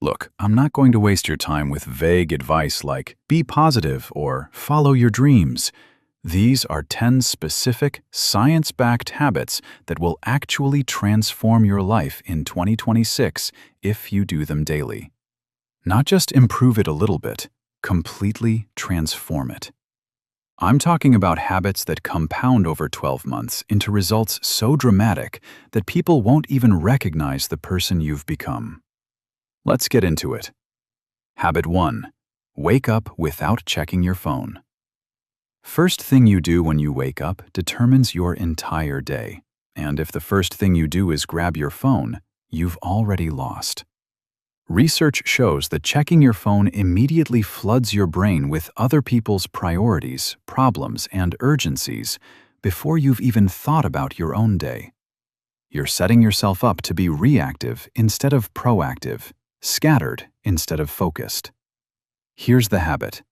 Look, I'm not going to waste your time with vague advice like be positive or follow your dreams. These are 10 specific, science-backed habits that will actually transform your life in 2026 if you do them daily. Not just improve it a little bit, completely transform it. I'm talking about habits that compound over 12 months into results so dramatic that people won't even recognize the person you've become. Let's get into it. Habit 1. Wake up without checking your phone. First thing you do when you wake up determines your entire day. And if the first thing you do is grab your phone, you've already lost. Research shows that checking your phone immediately floods your brain with other people's priorities, problems, and urgencies before you've even thought about your own day. You're setting yourself up to be reactive instead of proactive, scattered instead of focused. Here's the habit.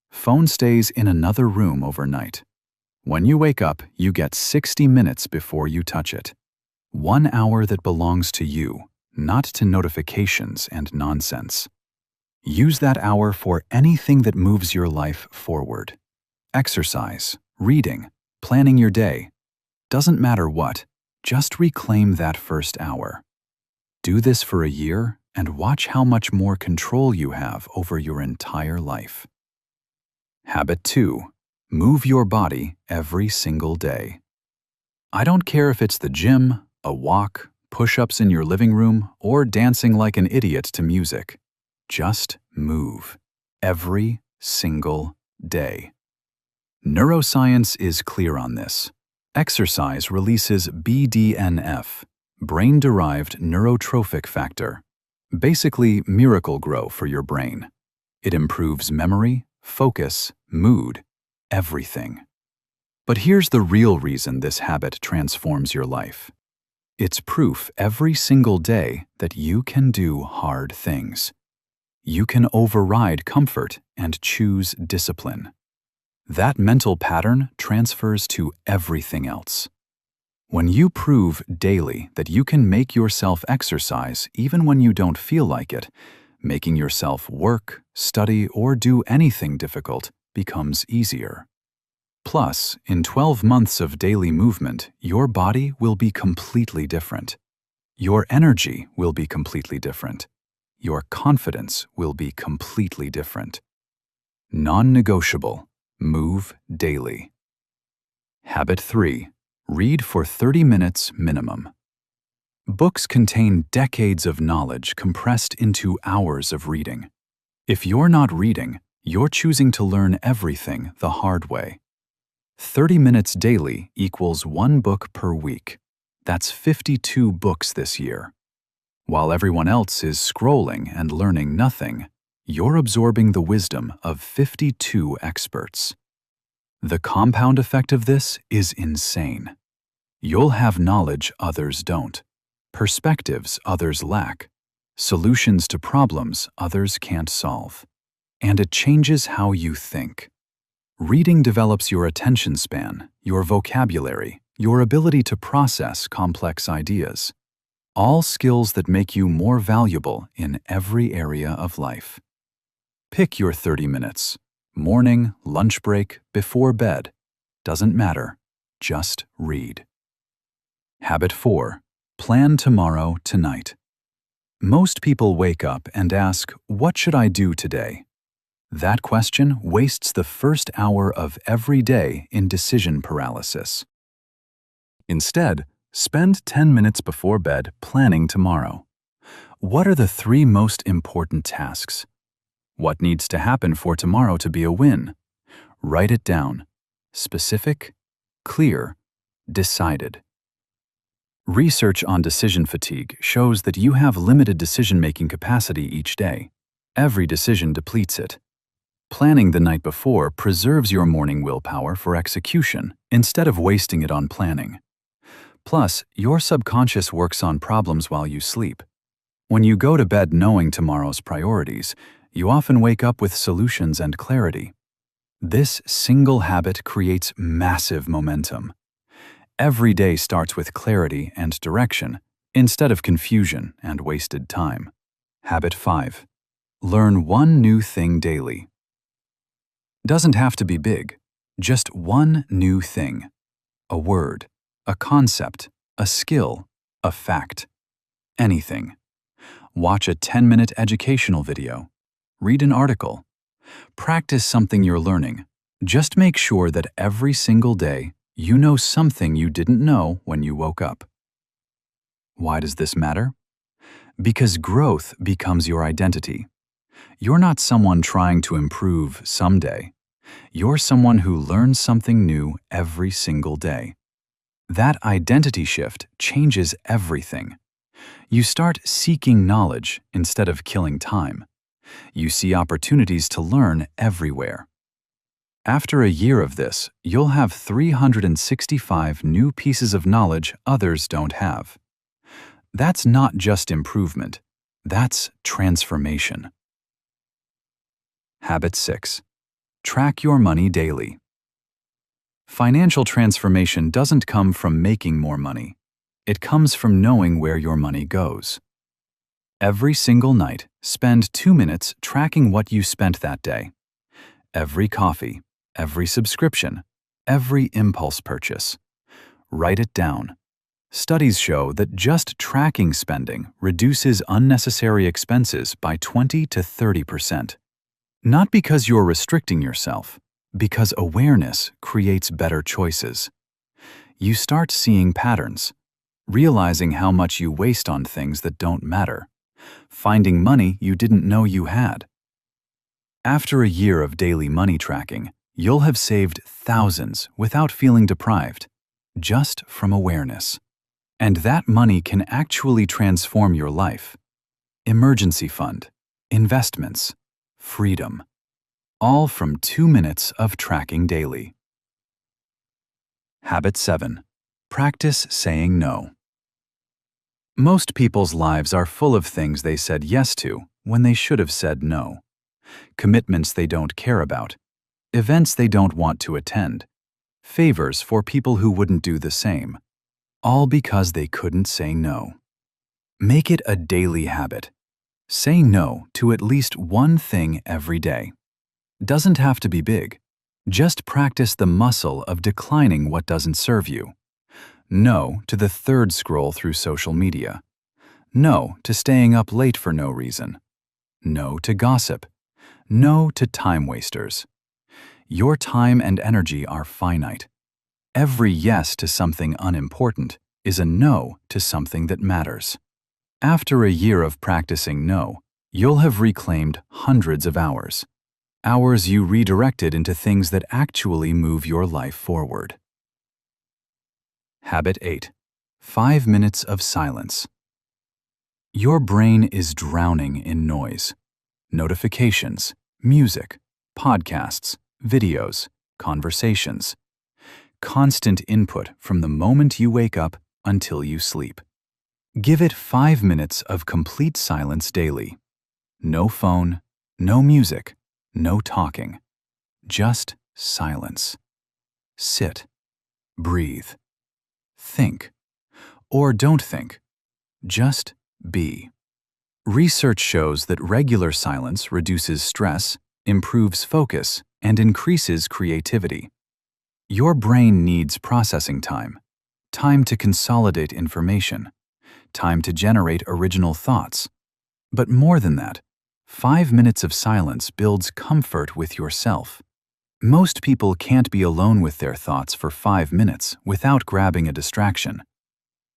Phone stays in another room overnight. When you wake up, you get 60 minutes before you touch it. 1 hour that belongs to you, not to notifications and nonsense. Use that hour for anything that moves your life forward. Exercise, reading, planning your day. Doesn't matter what, just reclaim that first hour. Do this for a year and watch how much more control you have over your entire life. Habit 2. Move your body every single day. I don't care if it's the gym, a walk, push-ups in your living room, or dancing like an idiot to music. Just move. Every single day. Neuroscience is clear on this. Exercise releases BDNF, brain-derived neurotrophic factor. Basically, Miracle-Gro for your brain. It improves memory, focus, mood, everything. But here's the real reason this habit transforms your life. It's proof every single day that you can do hard things. You can override comfort and choose discipline. That mental pattern transfers to everything else. When you prove daily that you can make yourself exercise even when you don't feel like it, making yourself work, study, or do anything difficult becomes easier. Plus, in 12 months of daily movement, your body will be completely different. Your energy will be completely different. Your confidence will be completely different. Non-negotiable. Move daily. Habit 3. Read for 30 minutes minimum. Books contain decades of knowledge compressed into hours of reading. If you're not reading, you're choosing to learn everything the hard way. 30 minutes daily equals 1 book per week. That's 52 books this year. While everyone else is scrolling and learning nothing, you're absorbing the wisdom of 52 experts. The compound effect of this is insane. You'll have knowledge others don't, perspectives others lack, solutions to problems others can't solve, and it changes how you think. Reading develops your attention span, your vocabulary, your ability to process complex ideas, all skills that make you more valuable in every area of life. Pick your 30 minutes. Morning, lunch break, before bed. Doesn't matter. Just read. Habit 4. Plan tomorrow tonight. Most people wake up and ask, "What should I do today?" That question wastes the first hour of every day in decision paralysis. Instead, spend 10 minutes before bed planning tomorrow. What are the 3 most important tasks? What needs to happen for tomorrow to be a win? Write it down. Specific, clear, decided. Research on decision fatigue shows that you have limited decision-making capacity each day. Every decision depletes it. Planning the night before preserves your morning willpower for execution instead of wasting it on planning. Plus, your subconscious works on problems while you sleep. When you go to bed knowing tomorrow's priorities, you often wake up with solutions and clarity. This single habit creates massive momentum. Every day starts with clarity and direction instead of confusion and wasted time. Habit 5. Learn one new thing daily. Doesn't have to be big, just one new thing. A word, a concept, a skill, a fact. Anything. Watch a 10-minute educational video. Read an article. Practice something you're learning. Just make sure that every single day you know something you didn't know when you woke up. Why does this matter? Because growth becomes your identity. You're not someone trying to improve someday. You're someone who learns something new every single day. That identity shift changes everything. You start seeking knowledge instead of killing time. You see opportunities to learn everywhere. After a year of this, you'll have 365 new pieces of knowledge others don't have. That's not just improvement. That's transformation. Habit 6. Track your money daily. Financial transformation doesn't come from making more money. It comes from knowing where your money goes. Every single night, spend 2 minutes tracking what you spent that day. Every coffee, every subscription, every impulse purchase. Write it down. Studies show that just tracking spending reduces unnecessary expenses by 20 to 30%. Not because you're restricting yourself, because awareness creates better choices. You start seeing patterns, realizing how much you waste on things that don't matter, finding money you didn't know you had. After a year of daily money tracking, you'll have saved thousands without feeling deprived, just from awareness. And that money can actually transform your life. Emergency fund, investments, freedom. All from 2 minutes of tracking daily. Habit 7. Practice saying no. Most people's lives are full of things they said yes to when they should have said no. Commitments they don't care about. Events they don't want to attend. Favors for people who wouldn't do the same. All because they couldn't say no. Make it a daily habit. Say no to at least one thing every day. Doesn't have to be big. Just practice the muscle of declining what doesn't serve you. No to the third scroll through social media. No to staying up late for no reason. No to gossip. No to time wasters. Your time and energy are finite. Every yes to something unimportant is a no to something that matters. After a year of practicing no, you'll have reclaimed hundreds of hours. Hours you redirected into things that actually move your life forward. Habit 8. 5 minutes of silence. Your brain is drowning in noise. Notifications, music, podcasts, videos, conversations. Constant input from the moment you wake up until you sleep. Give it 5 minutes of complete silence daily. No phone, no music, no talking. Just silence. Sit. Breathe. Think. Or don't think. Just be. Research shows that regular silence reduces stress, improves focus, and increases creativity. Your brain needs processing time. Time to consolidate information. Time to generate original thoughts. But more than that, 5 minutes of silence builds comfort with yourself. Most people can't be alone with their thoughts for 5 minutes without grabbing a distraction.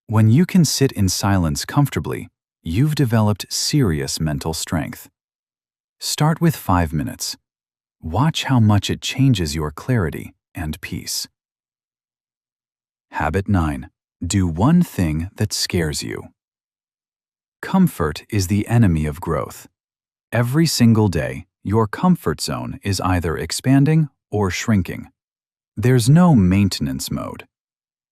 When you can sit in silence comfortably, you've developed serious mental strength. Start with 5 minutes. Watch how much it changes your clarity and peace. Habit 9. Do one thing that scares you. Comfort is the enemy of growth. Every single day, your comfort zone is either expanding or shrinking. There's no maintenance mode.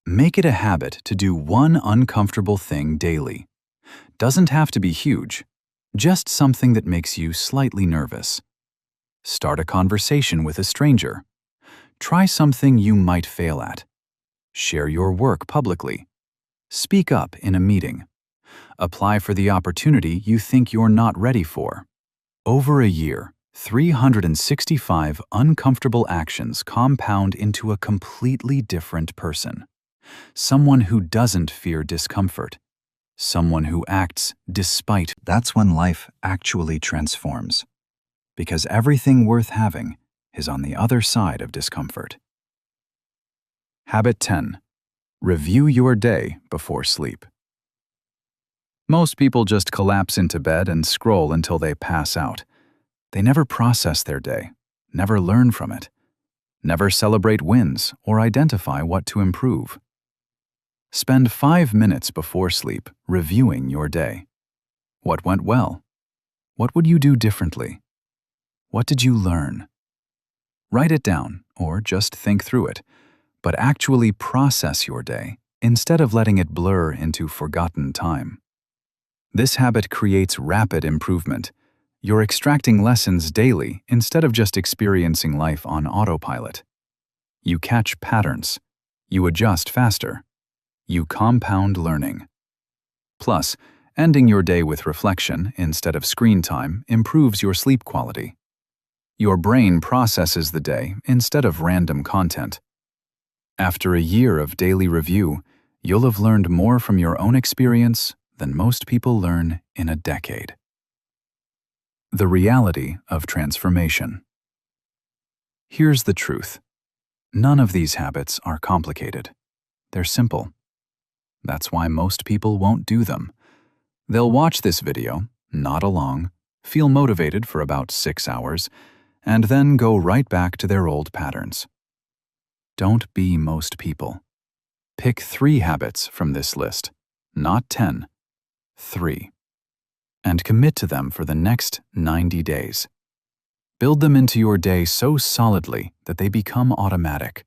Make it a habit to do one uncomfortable thing daily. Doesn't have to be huge, just something that makes you slightly nervous. Start a conversation with a stranger. Try something you might fail at. Share your work publicly. Speak up in a meeting. Apply for the opportunity you think you're not ready for. Over a year, 365 uncomfortable actions compound into a completely different person. Someone who doesn't fear discomfort. Someone who acts despite. That's when life actually transforms. Because everything worth having is on the other side of discomfort. Habit 10. Review your day before sleep. Most people just collapse into bed and scroll until they pass out. They never process their day, never learn from it, never celebrate wins or identify what to improve. Spend 5 minutes before sleep reviewing your day. What went well? What would you do differently? What did you learn? Write it down or just think through it, but actually process your day instead of letting it blur into forgotten time. This habit creates rapid improvement. You're extracting lessons daily instead of just experiencing life on autopilot. You catch patterns. You adjust faster. You compound learning. Plus, ending your day with reflection instead of screen time improves your sleep quality. Your brain processes the day instead of random content. After a year of daily review, you'll have learned more from your own experience than most people learn in a decade. The reality of transformation. Here's the truth. None of these habits are complicated. They're simple. That's why most people won't do them. They'll watch this video, nod along, feel motivated for about 6 hours, and then go right back to their old patterns. Don't be most people. Pick 3 habits from this list, not 10, 3, and commit to them for the next 90 days. Build them into your day so solidly that they become automatic.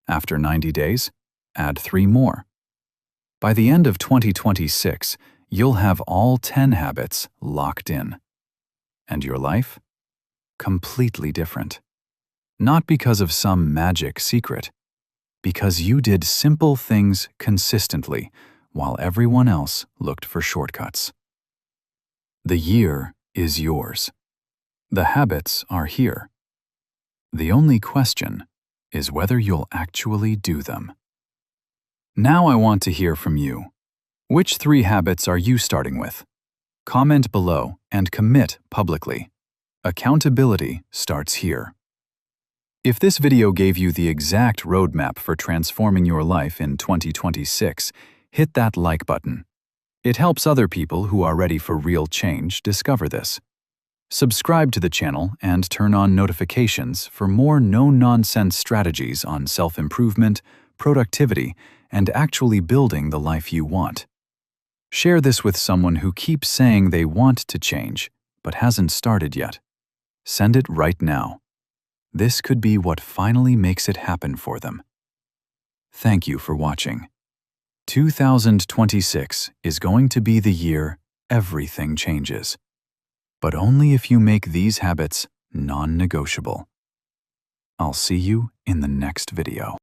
After 90 days, add 3 more. By the end of 2026, you'll have all 10 habits locked in. And your life? Completely different. Not because of some magic secret, because you did simple things consistently while everyone else looked for shortcuts. The year is yours. The habits are here. The only question is whether you'll actually do them. Now I want to hear from you. Which 3 habits are you starting with? Comment below and commit publicly. Accountability starts here. If this video gave you the exact roadmap for transforming your life in 2026, hit that like button. It helps other people who are ready for real change discover this. Subscribe to the channel and turn on notifications for more no-nonsense strategies on self-improvement, productivity, and actually building the life you want. Share this with someone who keeps saying they want to change, but hasn't started yet. Send it right now. This could be what finally makes it happen for them. Thank you for watching. 2026 is going to be the year everything changes. But only if you make these habits non-negotiable. I'll see you in the next video.